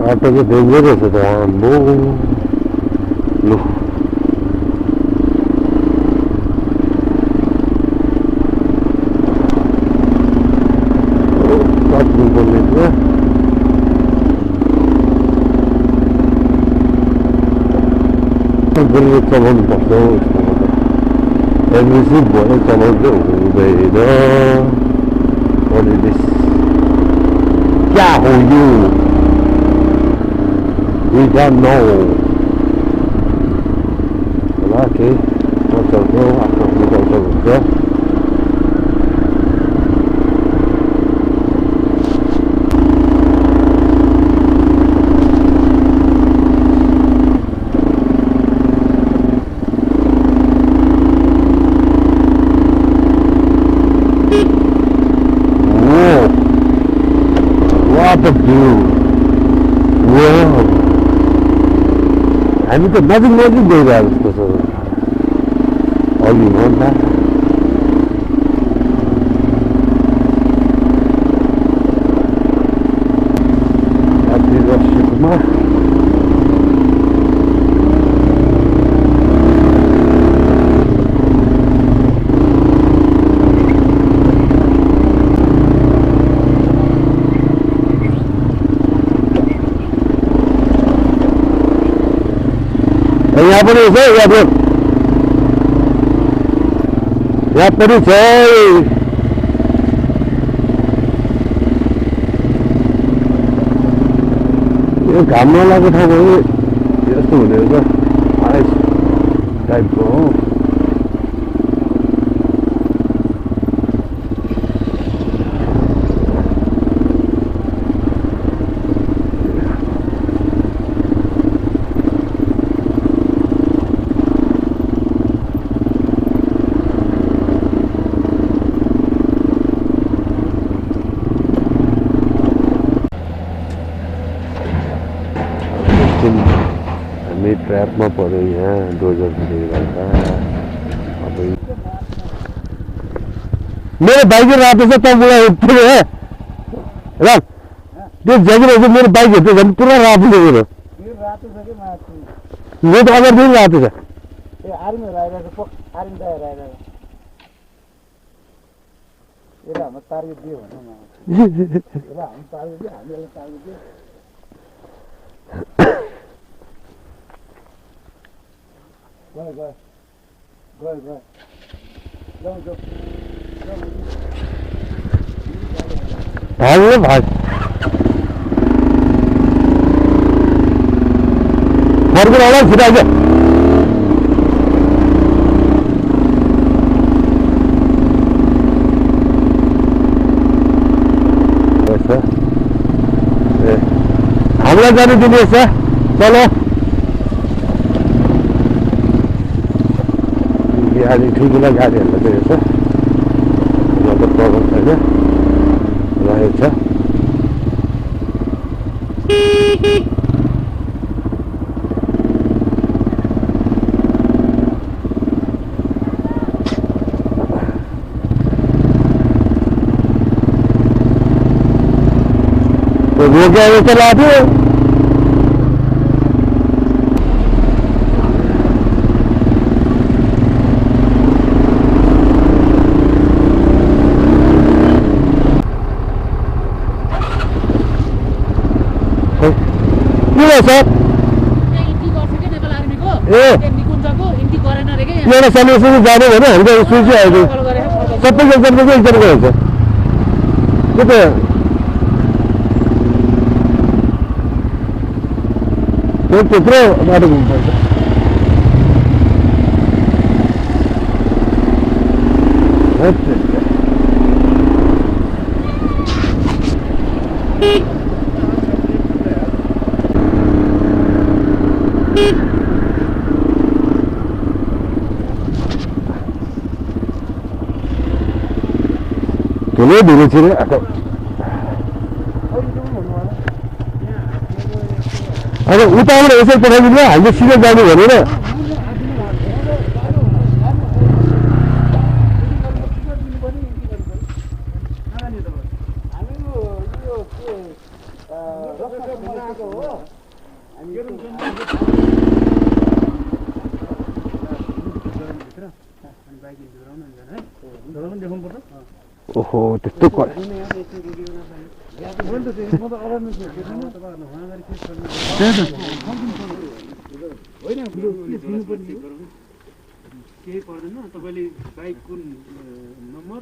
Auto is dangerous. No. No. बोलेको चलाउनु पर्छ एग्रेसिभ भएर चलाउँदै हुँदैन क्या हो यो we don't know होला केही नचल्छौ आफ्नो आफ्नो कल्चर हुन्छ हामी त नजिक नजिक गइरहेको जस्तो छ अघि भन्दा यात्री रसिकमा यहाँ पनि छ यहाँ पनि छ यो घाम नलागेको ठाउँमा यस्तो हुने रहेछ आइस टाइपको हो हामी ट्र्यापमा पऱ्यो यहाँ डोजरले गर्दा अब मेरो बाइक रातो छ तपाईँलाई पुरो है र त्यो जगिरहेको मेरो बाइक हेर्छु झन् पुरा रातो छ मेरो मेरो त अगर पनि रातो छ भाग्यो भाग फर्केर होला छिटाइज हामीलाई जानु दिनुहोस् चलो गाडी ठुल्ठुला गाडीहरूलाई चाहिँ हेर्छ मतलब प्रब्लम छैन रहेछ तो वो क्या चला थे सर एउटा सल्युसन जाने भने हामीले सोचिआएको सबै एकजनाको एकजनाको हुन्छ त्यो त्यत्रो बाटो घुम्नुपर्छ Ini dulu sini atau ada utama esok pernah juga hanya sini jadi mana ओहो त्यस्तो केही पर्दैन तपाईले बाइक कुन नम्बर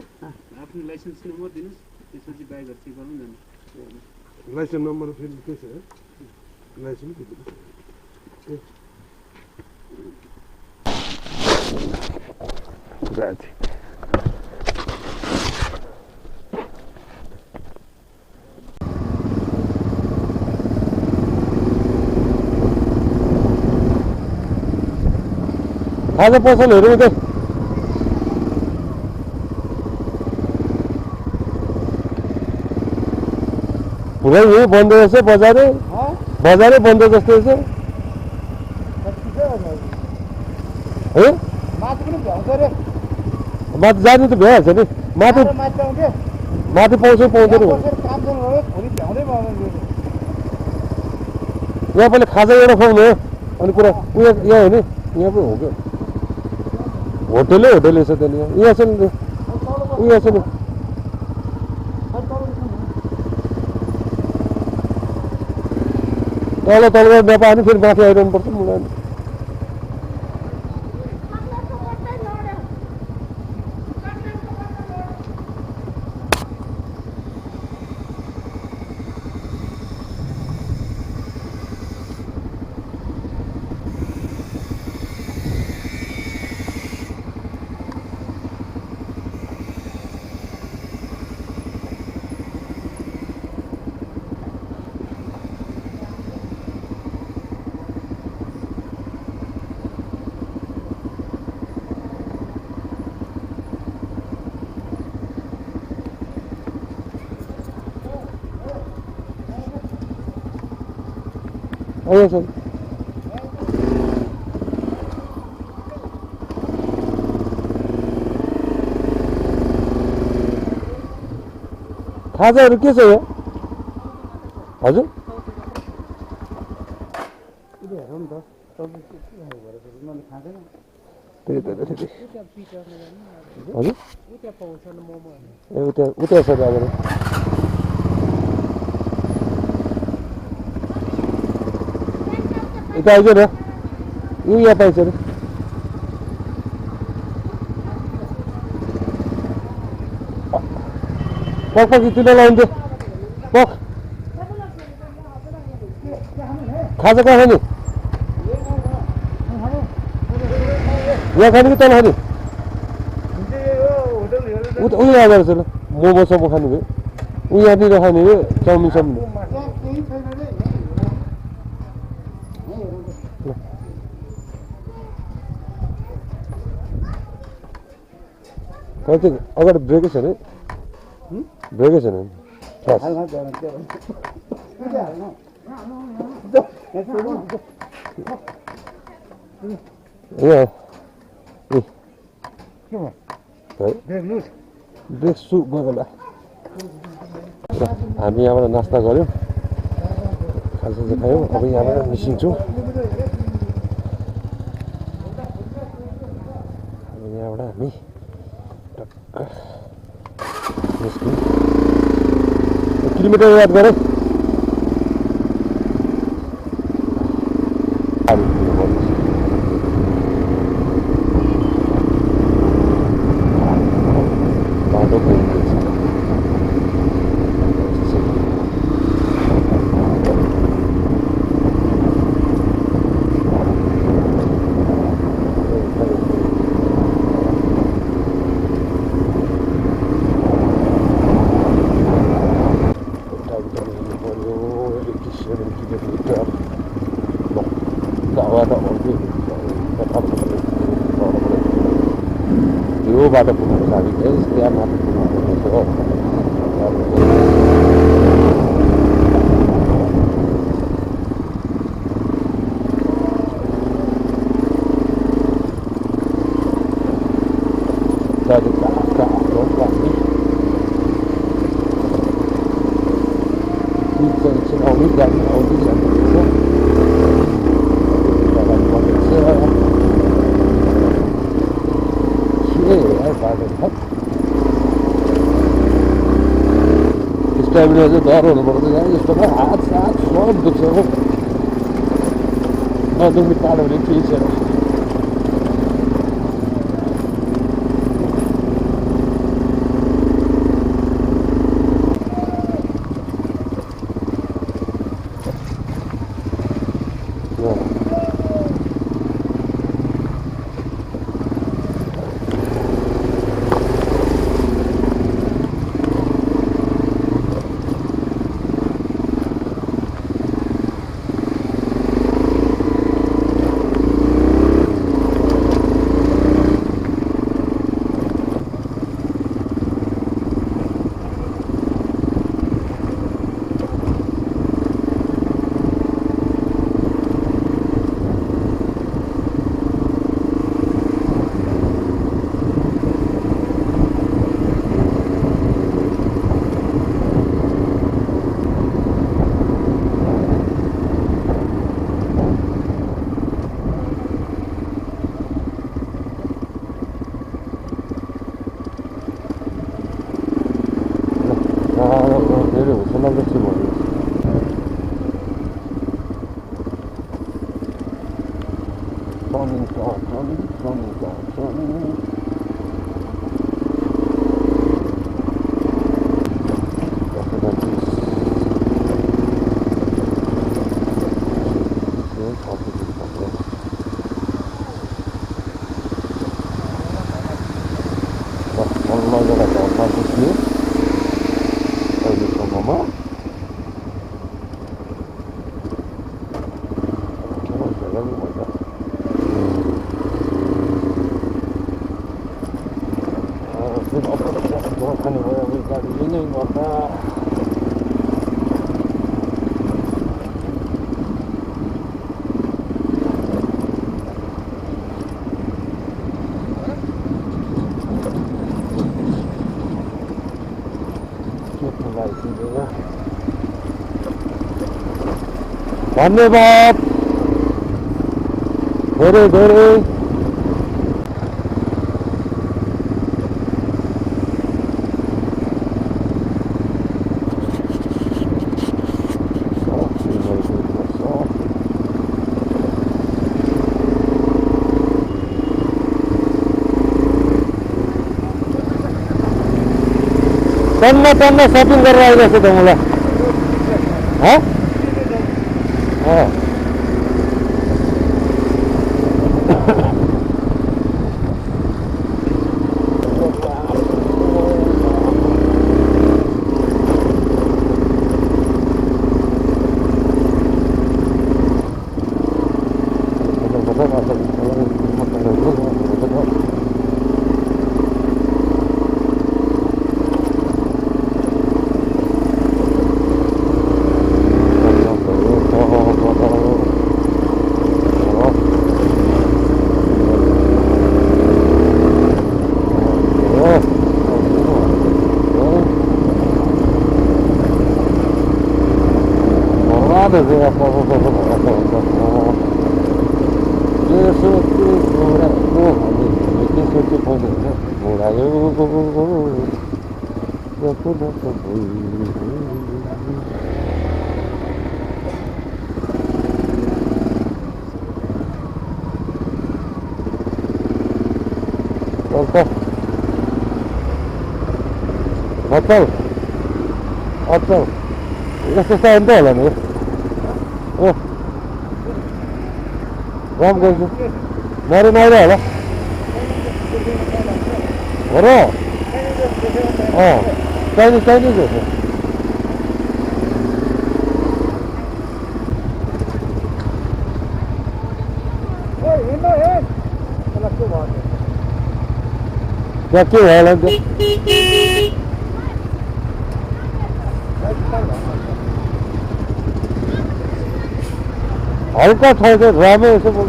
आफ्नो लाइसेन्स नम्बर दिनुस् त्यसपछि बाइकहरु चेक गरौँ न लाइसेन्स नम्बर फेरि के छ लाइसेन्स जाति आज पसलहरू उतै पुरै यही बन्द रहेछ बजारै बन्द जस्तो रहेछ है माथि जानु त भइहाल्छ नि माथि पाउँछ पाउँदैन यहाँ पहिला खाजा एउटा खुवाउनु हो अनि कुरा उयो यहाँ हो नि यहाँ पो हो क्या होटलै छ त्यहाँनिर यहाँ छ नि उयो छ नि तलबाट नपायो भने फेरि माथि आइरहनु पर्छ मलाई आइए सर खाजाहरू के छ यो हजुर हजुर उता छ दाजु यता आइज न यो यहाँ पाइन्छ नि पक पक तिनीहरूलाई लाउँथ्यो पक खाजा कहाँ खाने यहाँ खाने कि तल खाने उयो आएको रहेछ ल मोमो सोमो खाने भयो ऊ यहाँनिर खाने भयो चाउमिन साउमिन कति अगाडि ब्रेकै छैन ब्रेकै छैन ब्रेक सु गयो हामी यहाँबाट नास्ता गऱ्यौँ खाजा खायौँ अब यहाँबाट निस्किन्छौँ यहाँबाट हामी किलोमिटर याद गरेँ बाटो त्यो बाटो पुग्नु हामी त्यहाँ माथि पुग्नु आउने लाग्दैन स्ट्यामिना चाहिँ डर हुनुपर्छ यहाँ यस्तोमा हात सात सब दुख्छ हो नदुख्ने पालो भने केही छैन धेरै होस् लाग्दछ भयो धन्यवाद धेरै धेरै टन्न सपिङ गरेर आइरहेको छु त मलाई अचल यस्तो टाइम त होला नि रम गर्छु मरे नआइर होला हो र चाइनिज हो त्यहाँ के भयो होला नि हल्का छ रामै यसो बोल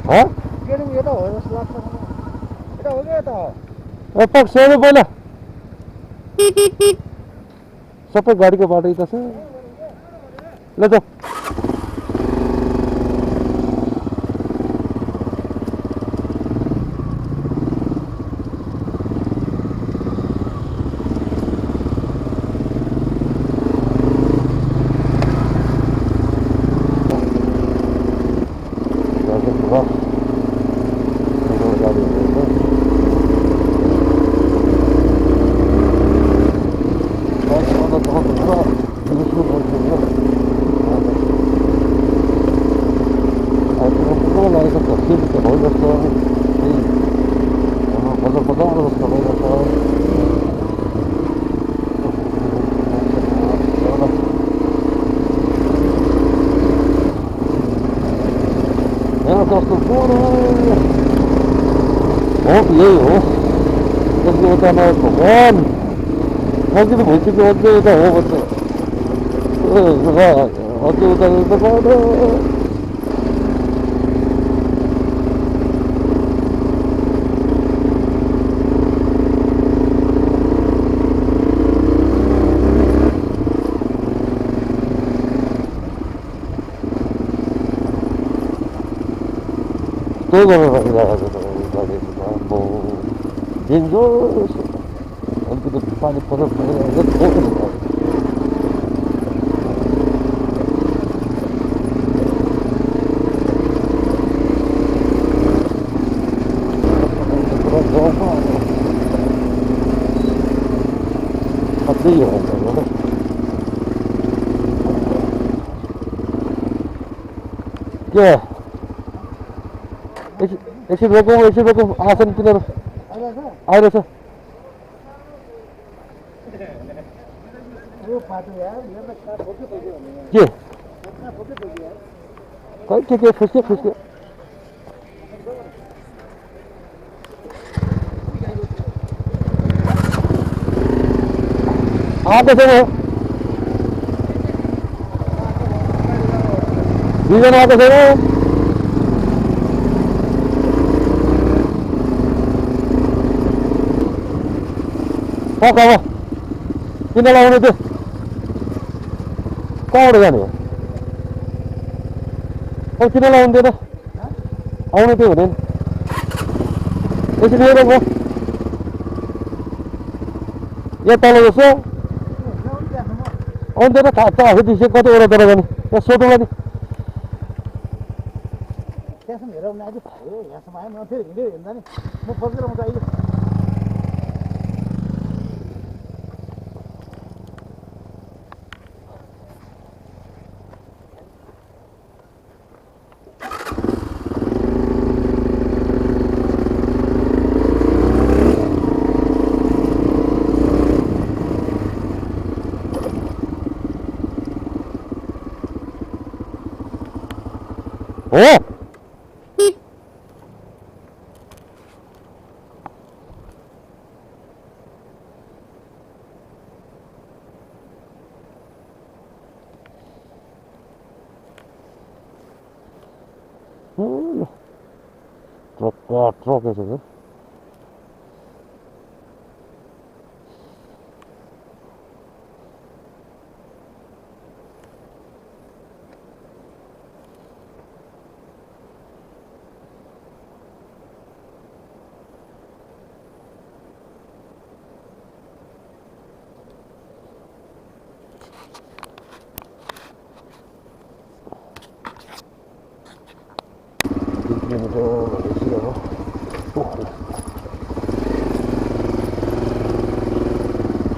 हाँ ये तो हो जस्तो लाग्छ मलाई यता हो कि यता हो पक्ष सोध्नु पहिला सबै गाडीको बाटो यता छ ल त यही हो त्यसको उतामा भगवान् अझै त भइसक्यो अझै उता हो भन्छ अझै उता बाटो त्यही गरेर राखिरहेको छ गाडी डेन्जरस अलिकति पानी परेर अझै हो के एकछिन रोकौँ आसन किनेर आइरहेछ यो फाटो यार यहाँ कहाँ ठोक्यो ठोक्यो भने के कहाँ ठोक्यो ठोक्यो यार खै के फुस्क्यो आएको छैन दुईजना आएको छैन अब किन लाउने त्यो कहाँबाट जाने हो अब किन लाउने त्यो त आउने त्यो हुँदैन यसरी हेर यहाँ तल जस्तो आउँदैन थाहा फेरि कतिवटा तर जाने यहाँ सोधौँला नि त्यहाँसम्म हेरौँ न आज यहाँसम्म आयो म फेरि हिँड्यो हिँड्दा नि म फर्केर आउँछु अहिले हो ट्रक रहेछ त्यो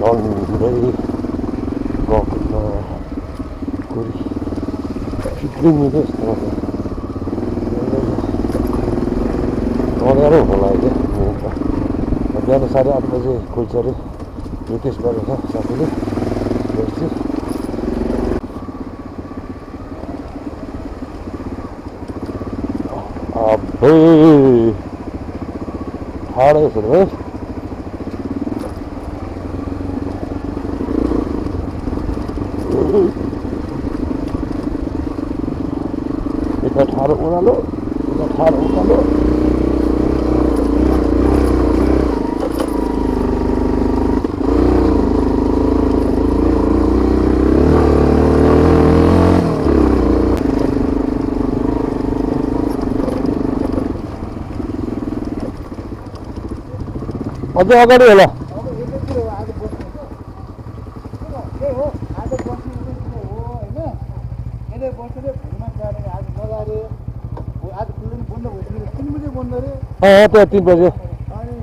Alnului gocca curi figlini di strada non ero volare abbiamo सारे 8 बजे कोई चले निकेश बारे था साथीले बेसी अबे ठाडै छ रे ठाडो उडालो ठाडो उकालो अझै अगाडि होला अब यतैतिर हो आज बस्नु त्यही हो आज बस्नु यतैतिर हो होइन यतै बसेर भुइँमा चढेर आज मजाले आज फिल्म बन्द भइसक्यो 3 बजे बन्द रे त्यहाँ 3 बजे अनि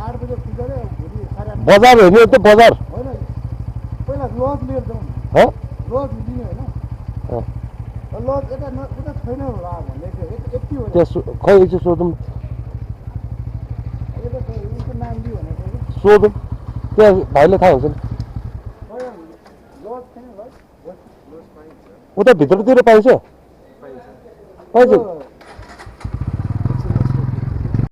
8 बजे पुग्छ रे भोलि साढे 8 बजार हेर्ने त बजार होइन पहिला लज लिएर जाउँ ह लज लिने होइन लज यता यता छैन होला भन्दै थियो यति हो त्यहाँ खै एकछिन सोधौँ यता उसको नाम दियो भनेको सोधौँ त्यहाँ भाइले थाहा हुन्छ नि लज छैन लज उता भित्रतिर पाइन्छ पाइन्छ